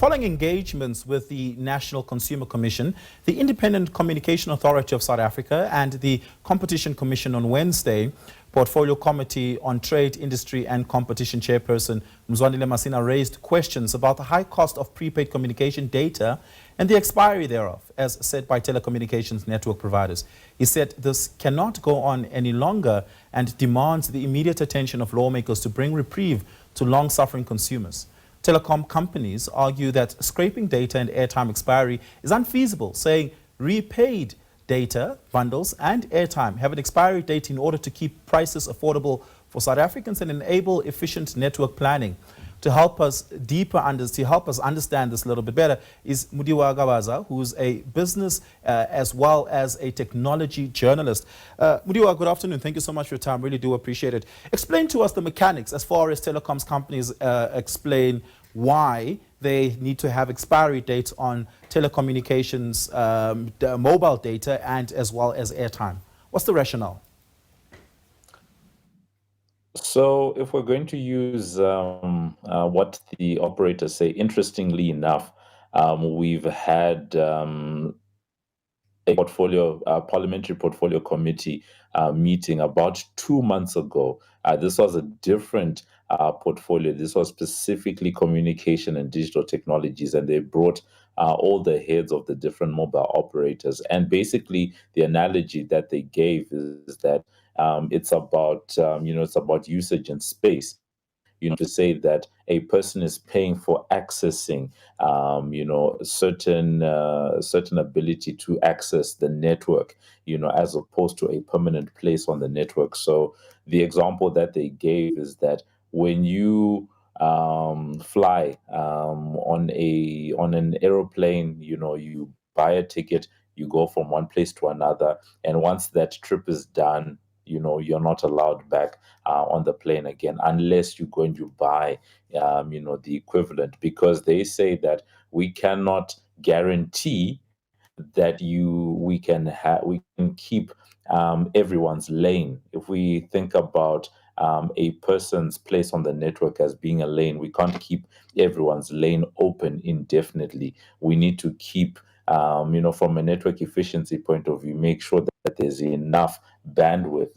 Following engagements with the National Consumer Commission, the Independent Communication Authority of South Africa and the Competition Commission on Wednesday, Portfolio Committee on Trade, Industry and Competition Chairperson Mzwandile Masina raised questions about the high cost of prepaid communication data and the expiry thereof, as said by telecommunications network providers. He said this cannot go on any longer and demands the immediate attention of lawmakers to bring reprieve to long-suffering consumers. Telecom companies argue that scraping data and airtime expiry is unfeasible, saying repaid data, bundles and airtime have an expiry date in order to keep prices affordable for South Africans and enable efficient network planning. To help us understand this a little bit better is Mudiwa Gavaza, who's a business as well as a technology journalist. Mudiwa, good afternoon. Thank you so much for your time. Really do appreciate it. Explain to us the mechanics as far as telecoms companies explain why they need to have expiry dates on telecommunications, mobile data, and as well as airtime. What's the rationale? So if we're going to use what the operators say, interestingly enough, we've had a parliamentary portfolio committee meeting about 2 months ago. This was a different portfolio. This was specifically communication and digital technologies, and they brought all the heads of the different mobile operators. And basically, the analogy that they gave is that it's about usage and space. To say that a person is paying for accessing, certain ability to access the network, as opposed to a permanent place on the network. So the example that they gave is that when you fly on an aeroplane, you buy a ticket, you go from one place to another, and once that trip is done, you're not allowed back on the plane again unless you're going to buy the equivalent, because they say that we cannot guarantee that we can keep everyone's lane. If we think about a person's place on the network as being a lane, we can't keep everyone's lane open indefinitely. We need to keep from a network efficiency point of view, make sure that there's enough bandwidth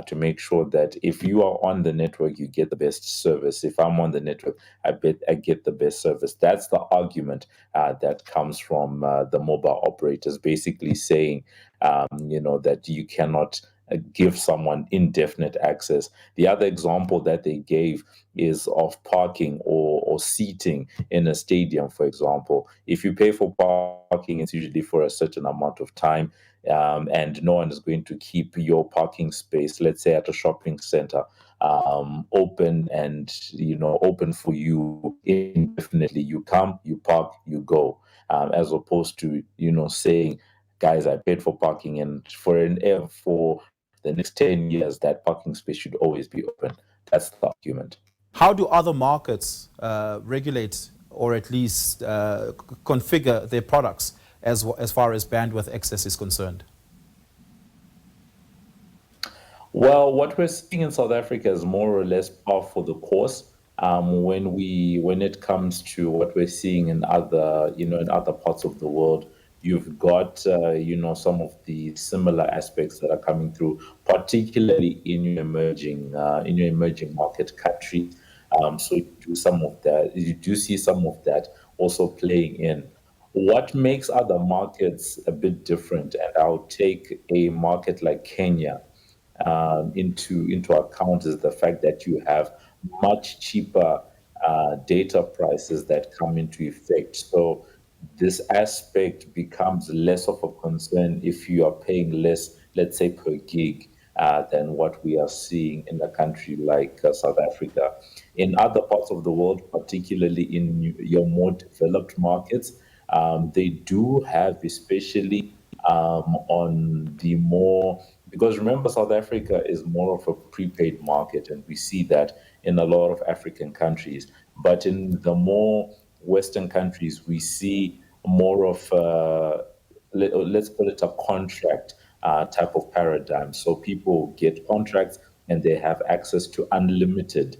to make sure that if you are on the network, you get the best service. If I'm on the network, I get the best service. That's the argument that comes from the mobile operators, basically saying, that you cannot give someone indefinite access. The other example that they gave is of parking or seating in a stadium, for example. If you pay for parking, it's usually for a certain amount of time, and no one is going to keep your parking space, let's say at a shopping center, open and open for you indefinitely. You come, you park, you go, as opposed to saying, guys, I paid for parking, and for the next 10 years, that parking space should always be open. That's the argument. How do other markets regulate or at least configure their products as far as bandwidth access is concerned? Well, what we're seeing in South Africa is more or less par for the course. When it comes to what we're seeing in other parts of the world, you've got some of the similar aspects that are coming through, particularly in your emerging market countries. So you do see some of that also playing in. What makes other markets a bit different, and I'll take a market like Kenya into account, is the fact that you have much cheaper data prices that come into effect. So this aspect becomes less of a concern if you are paying less, let's say, per gig than what we are seeing in a country like South Africa. In other parts of the world, particularly in your more developed markets, they do have, especially on the more, because remember, South Africa is more of a prepaid market, and we see that in a lot of African countries. But in the more Western countries, we see more of let's call it a contract type of paradigm. So people get contracts and they have access to unlimited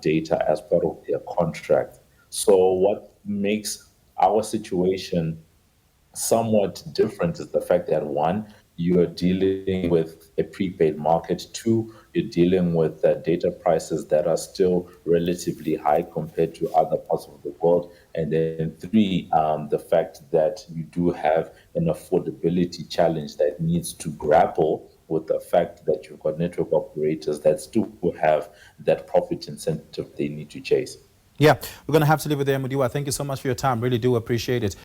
data as part of their contract. So what makes our situation somewhat different is the fact that one, you are dealing with a prepaid market. Two, you're dealing with data prices that are still relatively high compared to other parts of the world. And then three, the fact that you do have an affordability challenge that needs to grapple with the fact that you've got network operators that still have that profit incentive they need to chase. Yeah, we're going to have to leave it there, Mudiwa. Thank you so much for your time. Really do appreciate it.